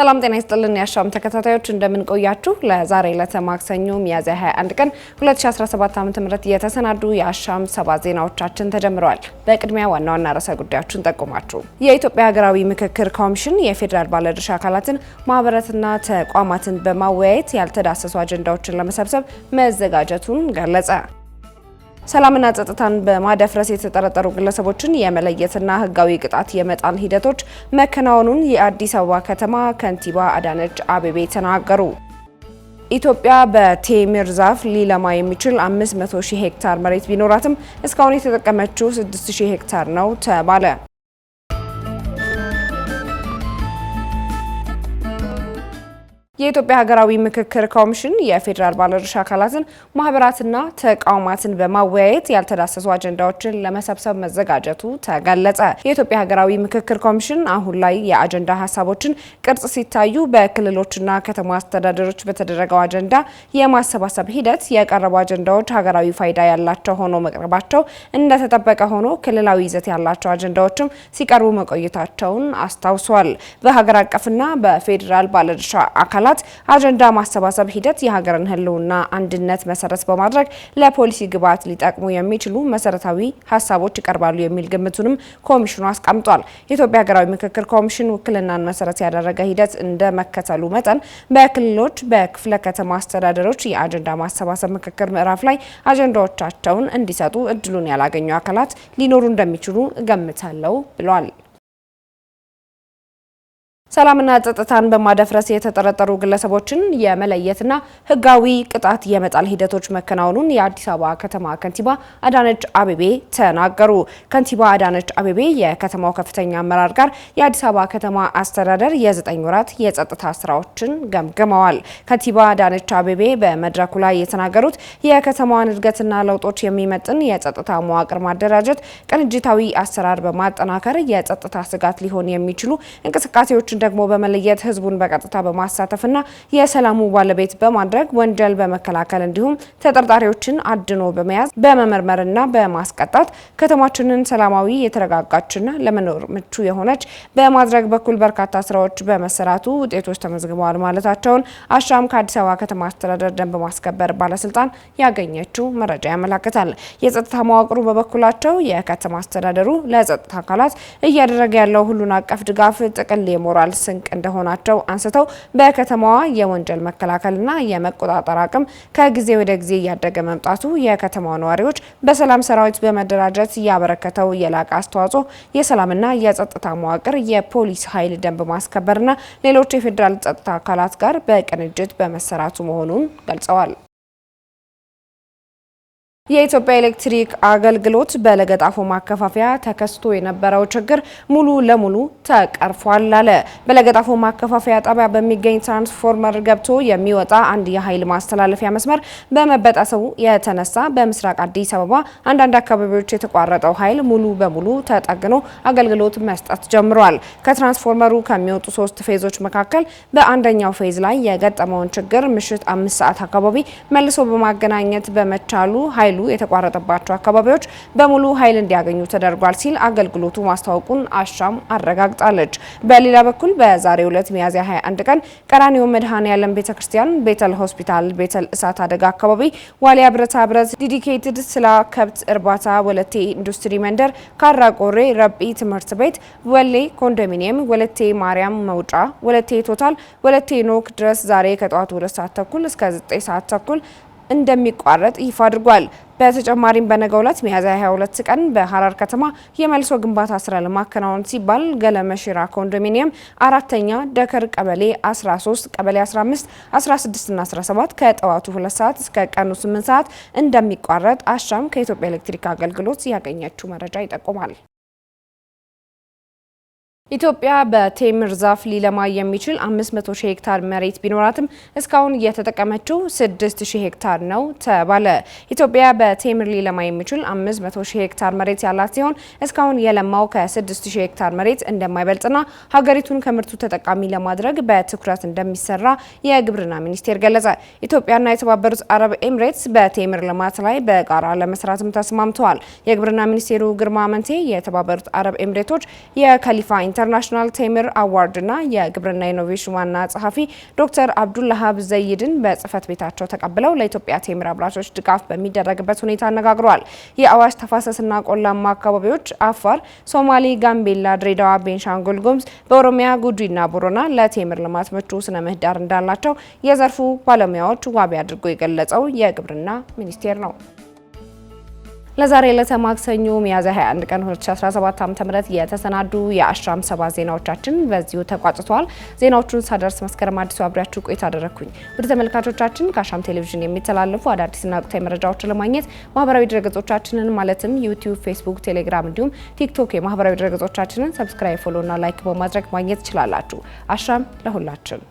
ሰላም ጤና ይስጥልን ያሻም ተከታታዮች እንደምን ቆያችሁ? ለዛሬ ለተማክሰኞ ሚያዝያ 21 ቀን 2017 ዓ.ም የተሰናዱ የአሻም 7 ዜናዎቻችን ተጀምረዋል። በቅድሚያ ዋና ዋና ርዕሰ ጉዳዮችን ጠቁማችሁ የኢትዮጵያ ሀገራዊ ምክክር ኮሚሽን የፌዴራል ባለድርሻ አካላትን ማህበራትና ተቋማትን በማወያየት ያልተዳሰሱ አጀንዳዎችን ለመሰብሰብ መዘጋጀቱን ገለጸ። ሰላምና ጸጥታን በማደፍረስ የተጠረጠሩ ግለሰቦችን የመለየትና ሕጋዊ ቅጣት የመጣል ሂደቶች መከናወኑን የአዲስ አበባ ከተማ ከንቲባ አዳነች አቤቤ ተናገሩ። ኢትዮጵያ በቴምር ዛፍ ሊለማ የሚችል 500,000 ሄክታር መሬት ቢኖራትም እስካሁን የተጠቀመችው 6,000 ሄክታር ነው ተባለ። የኢትዮጵያ ሀገራዊ ምክክር ኮሚሽን የፌዴራል ባለድርሻ አካላትን ማህበራትና ተቋማትን በማወያየት ያልተዳሰሱ አጀንዳዎችን ለመሰብሰብ መዘጋጀቱ ተገለጸ። የኢትዮጵያ ሀገራዊ ምክክር ኮሚሽን አሁን ላይ የአጀንዳ ሀሳቦችን ቅርጽ ሲታዩ በክልሎችና ከተማ አስተዳደሮች በተደረገው አጀንዳ የማሰባሰብ ሂደት የቀረቡ አጀንዳዎች ሀገራዊ ፋይዳ ያላቸው ሆኖ መቅረባቸው እንደተጠበቀ ሆኖ ክልላዊ ይዘት ያላቸው አጀንዳዎችም ሲቀርቡ መቆየታቸውን አስታውሷል። በሀገር አቀፍና በፌዴራል ባለድርሻ አካላት አጀንዳ ማሰባሰብ ሂደት የሀገርን ሕልውና አንድነት መሰረት በማድረግ ለፖሊሲ ግብዓት ሊጠቅሙ የሚችሉ መሰረታዊ ሀሳቦች ይቀርባሉ የሚል ግምቱንም ኮሚሽኑ አስቀምጧል። የኢትዮጵያ ሀገራዊ ምክክር ኮሚሽን ውክልናን መሰረት ያደረገ ሂደት እንደ መከተሉ መጠን በክልሎች በክፍለ ከተማ አስተዳደሮች የአጀንዳ ማሰባሰብ ምክክር ምዕራፍ ላይ አጀንዳዎቻቸውን እንዲሰጡ እድሉን ያላገኙ አካላት ሊኖሩ እንደሚችሉ እገምታለሁ ብሏል። ሰላምና ጸጥታን በማደፍረስ የተጠረጠሩ ግለሰቦችን የመለየትና ሕጋዊ ቅጣት የመጣል ሂደቶች መከናወኑን የአዲስ አበባ ከተማ ከንቲባ አዳነች አቤቤ ተናገሩ። ከንቲባ አዳነች አቤቤ የከተማው ከፍተኛ አመራር ጋር የአዲስ አበባ ከተማ አስተዳደር የ9 ወራት የጸጥታ ስራዎችን ገምግመዋል። ከንቲባ አዳነች አቤቤ በመድረኩ ላይ የተናገሩት የከተማዋን እድገትና ለውጦች የሚመጥን የጸጥታ መዋቅር ማደራጀት፣ ቅንጅታዊ አሰራር በማጠናከር የጸጥታ ስጋት ሊሆን የሚችሉ እንቅስቃሴዎችን ደግሞ በመለየት ህዝቡን በቀጥታ በማሳተፍና የሰላሙ ባለቤት በማድረግ ወንጀል በመከላከል እንዲሁም ተጠርጣሪዎችን አድኖ በመያዝ በመመርመርና በማስቀጣት ከተማችንን ሰላማዊ የተረጋጋችና ለመኖር ምቹ የሆነች በማድረግ በኩል በርካታ ስራዎች በመሰራቱ ውጤቶች ተመዝግበዋል ማለታቸውን አሻም ከአዲስ አበባ ከተማ አስተዳደር ደንብ ማስከበር ባለስልጣን ያገኘችው መረጃ ያመለክታል። የጸጥታ መዋቅሩ በበኩላቸው የከተማ አስተዳደሩ ለጸጥታ አካላት እያደረገ ያለው ሁሉን አቀፍ ድጋፍ ጥቅል የሞራል ስንቅ እንደሆናቸው አንስተው በከተማዋ የወንጀል መከላከልና የመቆጣጠር አቅም ከጊዜ ወደ ጊዜ እያደገ መምጣቱ የከተማዋ ነዋሪዎች በሰላም ሰራዊት በመደራጀት ያበረከተው የላቀ አስተዋጽኦ የሰላምና የጸጥታ መዋቅር የፖሊስ ኃይል ደንብ ማስከበርና ሌሎች የፌዴራል ጸጥታ አካላት ጋር በቅንጅት በመሰራቱ መሆኑን ገልጸዋል። የኢትዮጵያ ኤሌክትሪክ አገልግሎት በለገጣፎ ማከፋፈያ ተከስቶ የነበረው ችግር ሙሉ ለሙሉ ተቀርፏል አለ። በለገጣፎ ማከፋፈያ ጣቢያ በሚገኝ ትራንስፎርመር ገብቶ የሚወጣ አንድ የኃይል ማስተላለፊያ መስመር በመበጠሱ የተነሳ በምስራቅ አዲስ አበባ አንዳንድ አካባቢዎች የተቋረጠው ኃይል ሙሉ በሙሉ ተጠግኖ አገልግሎት መስጠት ጀምሯል። ከትራንስፎርመሩ ከሚወጡ 3 ፌዞች መካከል በአንደኛው ፌዝ ላይ የገጠመውን ችግር ምሽት 5 ሰዓት አካባቢ መልሶ በማገናኘት በመቻሉ ኃይሉ የተቋረጠባቸው አካባቢዎች በሙሉ ኃይል እንዲያገኙ ተደርጓል ሲል አገልግሎቱ ማስታወቁን አሻም አረጋግጣለች። በሌላ በኩል በዛሬው ዕለት ሚያዝያ 21 ቀን ቀራኒዮ መድኃኔዓለም ቤተክርስቲያን፣ ቤተል ሆስፒታል፣ ቤተል እሳት አደጋ አካባቢ፣ ዋሊያ ብረታ ብረት፣ ዲዲኬትድ ስላ ከብት እርባታ፣ ወለቴ ኢንዱስትሪ መንደር፣ ካራ ቆሬ፣ ረጲ ትምህርት ቤት፣ ወሌ ኮንዶሚኒየም፣ ወለቴ ማርያም መውጫ፣ ወለቴ ቶታል፣ ወለቴ ኖክ ድረስ ዛሬ ከጠዋቱ 2 ሰዓት ተኩል እስከ 9 ሰዓት ተኩል እንደሚቋረጥ ይፋ አድርጓል። በተጨማሪም በነገው ዕለት ሚያዝያ 22 ቀን በሐረር ከተማ የመልሶ ግንባታ ስራ ለማከናወን ሲባል ገለመሽራ ኮንዶሚኒየም አራተኛ ደከር ቀበሌ 13፣ ቀበሌ 15፣ 16 እና 17 ከጠዋቱ 2 ሰዓት እስከ ቀኑ 8 ሰዓት እንደሚቋረጥ አሻም ከኢትዮጵያ ኤሌክትሪክ አገልግሎት ያገኘችው መረጃ ይጠቁማል። ኢትዮጵያ በቴምር ዛፍ ሊለማ የሚችል 500,000 ሄክታር መሬት ቢኖራትም እስካሁን የተጠቀመችው 6,000 ሄክታር ነው ተባለ። ኢትዮጵያ በቴምር ሊለማ የሚችል 500,000 ሄክታር መሬት ያላት ሲሆን እስካሁን የለማው ከ6,000 ሄክታር መሬት እንደማይበልጥና ሀገሪቱን ከምርቱ ተጠቃሚ ለማድረግ በትኩረት እንደሚሰራ የግብርና ሚኒስቴር ገለጸ። ኢትዮጵያና የተባበሩት አረብ ኤምሬትስ በቴምር ልማት ላይ በጋራ ለመስራትም ተስማምተዋል። የግብርና ሚኒስቴሩ ግርማ አመንቴ የተባበሩት አረብ ኤምሬቶች የከሊፋ ኢንተርናሽናል ቴምር አዋርድና የግብርና ኢኖቬሽን ዋና ጸሐፊ ዶክተር አብዱልሃብ ዘይድን በጽህፈት ቤታቸው ተቀብለው ለኢትዮጵያ ቴምር አምራቾች ድጋፍ በሚደረግበት ሁኔታ አነጋግረዋል። የአዋሽ ተፋሰስና ቆላማ አካባቢዎች አፋር፣ ሶማሌ፣ ጋምቤላ፣ ድሬዳዋ፣ ቤንሻንጉል ጉሙዝ፣ በኦሮሚያ ጉጂና ቦረና ለቴምር ልማት ምቹ ስነ ምህዳር እንዳላቸው የዘርፉ ባለሙያዎች ዋቢ አድርጎ የገለጸው የግብርና ሚኒስቴር ነው። ለዛሬ ለተማክሰኞ ሚያዝያ 21 ቀን 2017 ዓ.ም የተሰናዱ የአሻም 7 ዜናዎቻችን በዚሁ ተቋጭተዋል። ዜናዎቹን ሳደርስ መስከረም አዲሱ አብራችሁ ቆይታ አደረኩኝ። ወደ ተመልካቾቻችን ከአሻም ቴሌቪዥን የሚተላለፉ አዳዲስና ወቅታዊ መረጃዎችን ለማግኘት ማህበራዊ ድረገጾቻችንን ማለትም ዩቲዩብ፣ ፌስቡክ፣ ቴሌግራም እንዲሁም ቲክቶክ የማህበራዊ ድረገጾቻችንን ሰብስክራይብ፣ ፎሎ እና ላይክ በማድረግ ማግኘት ትችላላችሁ። አሻም ለሁላችን!